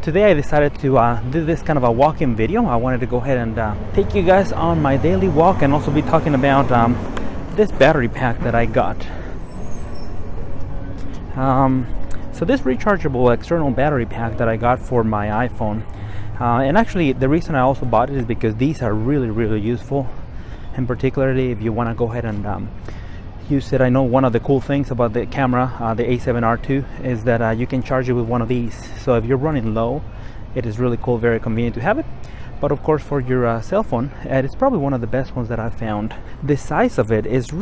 Today I decided to do this kind of a walk-in video. I wanted to go ahead and take you guys on my daily walk and also be talking about this battery pack that I got. So this rechargeable external battery pack that I got for my iPhone, and actually the reason I also bought it is because these are really useful, and particularly if you want to go ahead and use it. I know one of the cool things about the camera, the A7R2, is that you can charge it with one of these. So if you're running low, it is really cool, very convenient to have it. But of course, for your cell phone, it's probably one of the best ones that I've found. The size of it is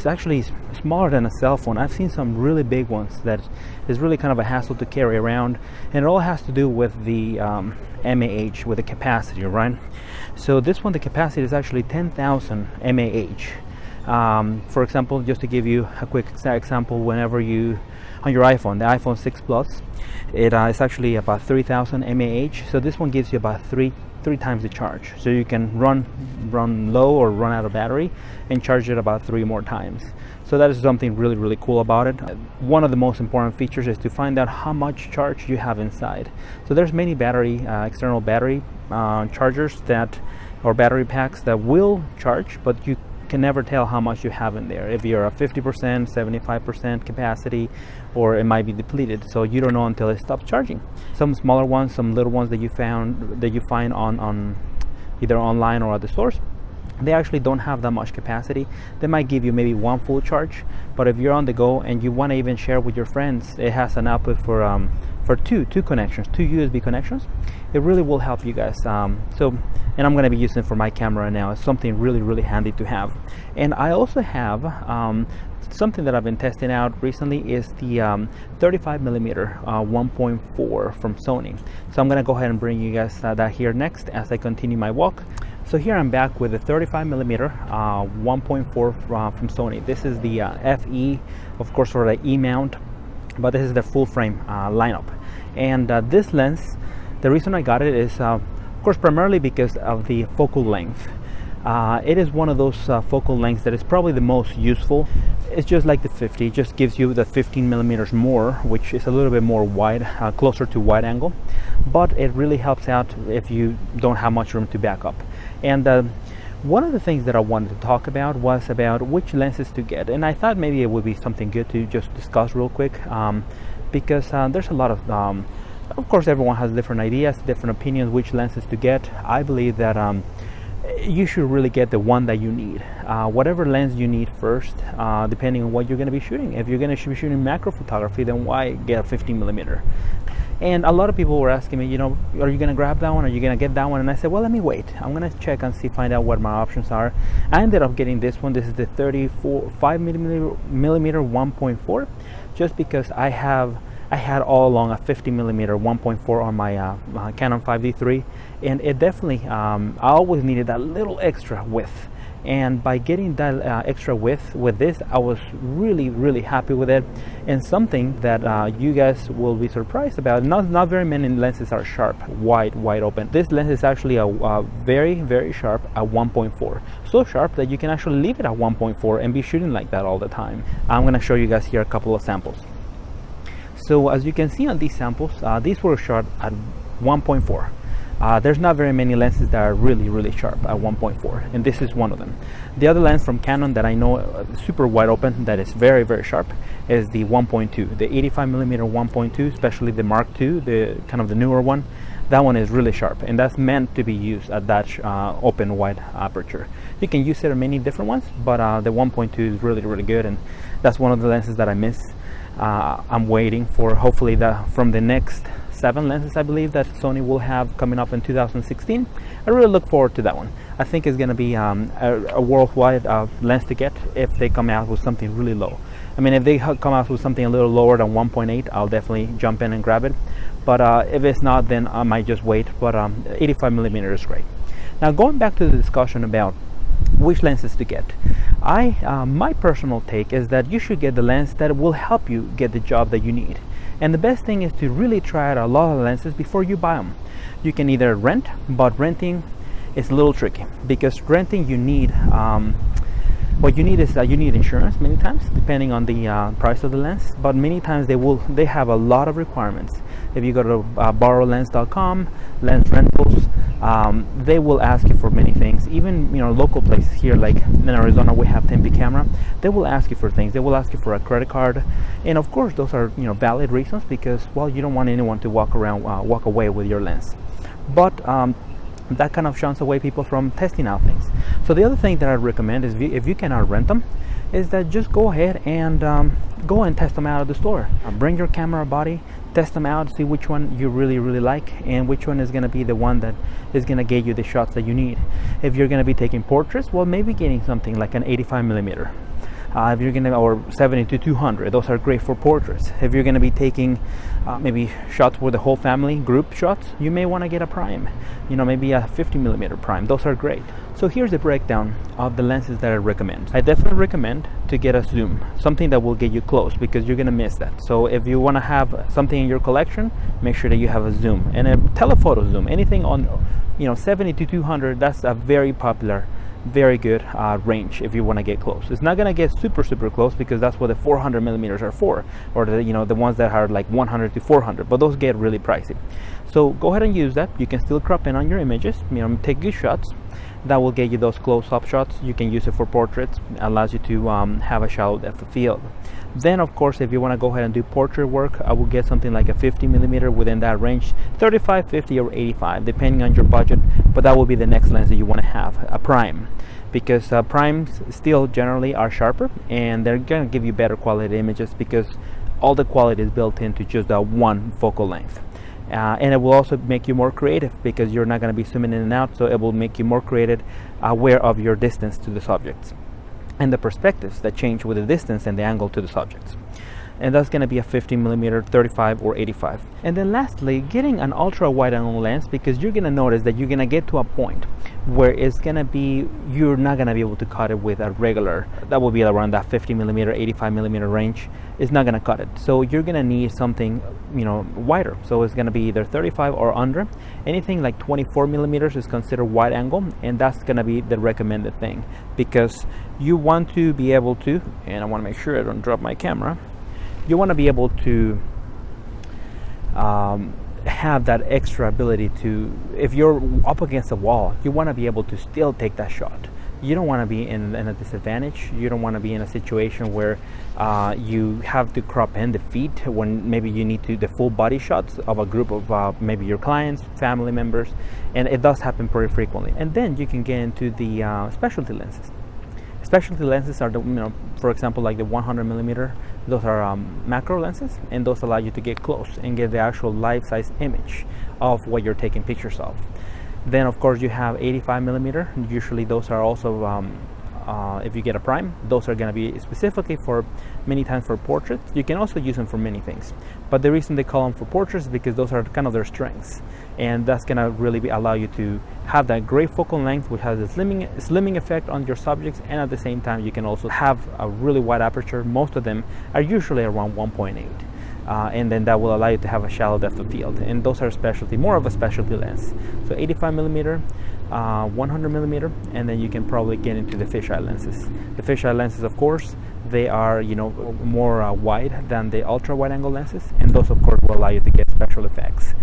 actually smaller than a cell phone. I've seen some really big ones that is really kind of a hassle to carry around, and it all has to do with the mAh, with the capacity, right? So this one, the capacity is actually 10,000 mAh. For example, just to give you a quick example, whenever you on your iPhone, the iPhone 6 Plus, it's actually about 3,000 mAh. So this one gives you about three times the charge. So you can run low or run out of battery and charge it about 3 more times. So that is something really cool about it. One of the most important features is to find out how much charge you have inside. So there's many external battery chargers or battery packs that will charge, but you can never tell how much you have in there, if you're a 50%, 75% capacity, or it might be depleted. So you don't know until it stops charging. Some smaller ones, some little ones that you find on either online or at the stores, they actually don't have that much capacity. They might give you maybe one full charge, but if you're on the go and you want to even share with your friends, it has an output for two connections, 2 USB connections. It really will help you guys. And I'm going to be using it for my camera now. It's something really handy to have. And I also have something that I've been testing out recently is the 35mm 1.4 from Sony. So I'm going to go ahead and bring you guys that here next as I continue my walk. So here I'm back with the 35mm 1.4 from Sony. This is the FE, of course, for the E mount, but this is the full frame lineup. And this lens, the reason I got it is of course primarily because of the focal length. It is one of those focal lengths that is probably the most useful. It's just like the 50, it just gives you the 15mm more, which is a little bit more wide, closer to wide angle, but it really helps out if you don't have much room to back up. And one of the things that I wanted to talk about was about which lenses to get, and I thought maybe it would be something good to just discuss real quick, because there's a lot of course everyone has different ideas, different opinions which lenses to get. I believe that you should really get the one that you need, whatever lens you need first, depending on what you're going to be shooting. If you're going to be shooting macro photography, then why get a 15mm? And a lot of people were asking me, are you going to grab that one? Are you going to get that one? And I said, well, let me wait. I'm going to check and find out what my options are. I ended up getting this one. This is the 35mm 1.4, just because I had all along a 50mm 1.4 on my Canon 5D3, and it definitely I always needed that little extra width, and by getting that extra width with this, I was really happy with it. And something that you guys will be surprised about, not very many lenses are sharp, wide open. This lens is actually a very sharp at 1.4, so sharp that you can actually leave it at 1.4 and be shooting like that all the time. I'm going to show you guys here a couple of samples. So as you can see on these samples, these were shot at 1.4. There's not very many lenses that are really sharp at 1.4, and this is one of them. The other lens from Canon that I know super wide open that is very sharp is the 1.2, the 85mm 1.2, especially the Mark II, the kind of the newer one. That one is really sharp, and that's meant to be used at that open wide aperture. You can use it on many different ones, but the 1.2 is really good, and that's one of the lenses that I miss. I'm waiting for hopefully from the next 7 lenses I believe that Sony will have coming up in 2016. I really look forward to that one. I think it's going to be a worldwide lens to get if they come out with something really low. I mean, if they come out with something a little lower than 1.8, I'll definitely jump in and grab it. But if it's not, then I might just wait. But 85mm is great. Now going back to the discussion about which lenses to get, my personal take is that you should get the lens that will help you get the job that you need. And the best thing is to really try out a lot of lenses before you buy them. You can either rent, but renting is a little tricky, because renting you need what you need is you need insurance many times, depending on the price of the lens. But many times they have a lot of requirements. if you go to borrowlens.com, lens rentals, they will ask you for many things. Even local places here like in Arizona, we have Tempe Camera. They will ask you for things. They will ask you for a credit card, and of course those are valid reasons, because well, you don't want anyone to walk away with your lens. But that kind of shuns away people from testing out things. So the other thing that I recommend is, if you cannot rent them, is that just go ahead and go and test them out at the store. Bring your camera body, test them out, see which one you really like, and which one is going to be the one that is going to get you the shots that you need. If you're going to be taking portraits, well, maybe getting something like an 85 millimeter. If you're gonna, or 70-200, those are great for portraits. If you're gonna be taking maybe shots with the whole family, group shots, you may want to get a prime, maybe a 50 millimeter prime. Those are great. So here's the breakdown of the lenses that I recommend. I definitely recommend to get a zoom, something that will get you close, because you're gonna miss that. So if you want to have something in your collection, make sure that you have a zoom and a telephoto zoom. Anything on 70-200, that's a very popular, very good range if you want to get close. It's not going to get super close, because that's what the 400 millimeters are for, or the ones that are like 100-400, but those get really pricey. So go ahead and use that. You can still crop in on your images, take good shots. That will get you those close-up shots. You can use it for portraits. It allows you to have a shallow depth of field. Then of course, if you want to go ahead and do portrait work, I will get something like a 50 millimeter within that range, 35, 50, or 85, depending on your budget. But that will be the next lens that you want to have, a prime, because primes still generally are sharper, and they're going to give you better quality images, because all the quality is built into just that one focal length. And it will also make you more creative, because you're not going to be zooming in and out, so it will make you more creative, aware of your distance to the subjects and the perspectives that change with the distance and the angle to the subjects. And that's going to be a 50 millimeter, 35, or 85. And then lastly, getting an ultra wide angle lens, because you're going to notice that you're going to get to a point where it's going to be, you're not going to be able to cut it with a regular, that will be around that 50 millimeter, 85 millimeter range. It's not going to cut it. So you're going to need something wider. So it's going to be either 35 or under. Anything like 24 millimeters is considered wide angle, and that's going to be the recommended thing, because you want to be able to, and I want to make sure I don't drop my camera, you want to be able to have that extra ability to, if you're up against a wall, you want to be able to still take that shot. You don't want to be in a disadvantage. You don't want to be in a situation where you have to crop in the feet when maybe you need to the full body shots of a group of maybe your clients, family members, and it does happen pretty frequently. And then you can get into the specialty lenses. Specialty lenses are the, for example, like the 100 millimeter. Those are macro lenses, and those allow you to get close and get the actual life-size image of what you're taking pictures of. Then of course you have 85 millimeter. Usually those are also if you get a prime, those are going to be specifically for many times for portraits. You can also use them for many things, but the reason they call them for portraits is because those are kind of their strengths, and that's going to really allow you to have that great focal length, which has a slimming effect on your subjects, and at the same time you can also have a really wide aperture. Most of them are usually around 1.8. And then that will allow you to have a shallow depth of field, and those are more of a specialty lens. So 85 millimeter, 100 millimeter, and then you can probably get into the fisheye lenses. The fisheye lenses, of course, they are more wide than the ultra wide angle lenses, and those of course will allow you to get special effects,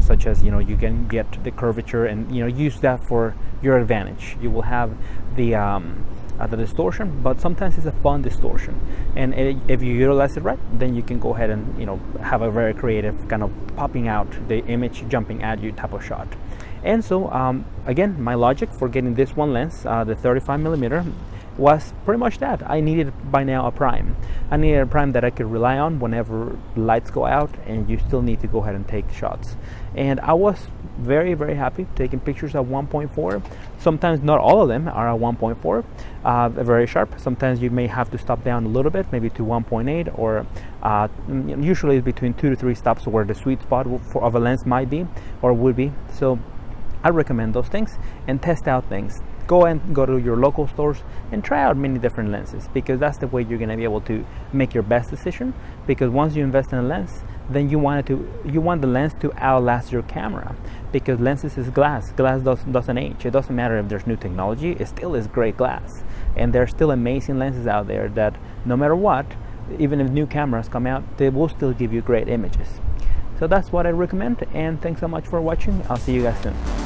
such as you can get the curvature and use that for your advantage. You will have the distortion, but sometimes it's a fun distortion, and if you utilize it right, then you can go ahead and have a very creative kind of popping out the image, jumping at you type of shot. And so again, my logic for getting this one lens, the 35 millimeter, was pretty much that. I needed by now a prime. I needed a prime that I could rely on whenever lights go out and you still need to go ahead and take shots. And I was very happy taking pictures at 1.4. Sometimes not all of them are at 1.4, very sharp. Sometimes you may have to stop down a little bit, maybe to 1.8, or usually it's between 2 to 3 stops where the sweet spot of a lens might be or would be. So I recommend those things and test out things. Go to your local stores and try out many different lenses, because that's the way you're going to be able to make your best decision. Because once you invest in a lens, then you want the lens to outlast your camera, because lenses is glass. Glass doesn't age. It doesn't matter if there's new technology, it still is great glass. And there's still amazing lenses out there that no matter what, even if new cameras come out, they will still give you great images. So that's what I recommend, and thanks so much for watching. I'll see you guys soon.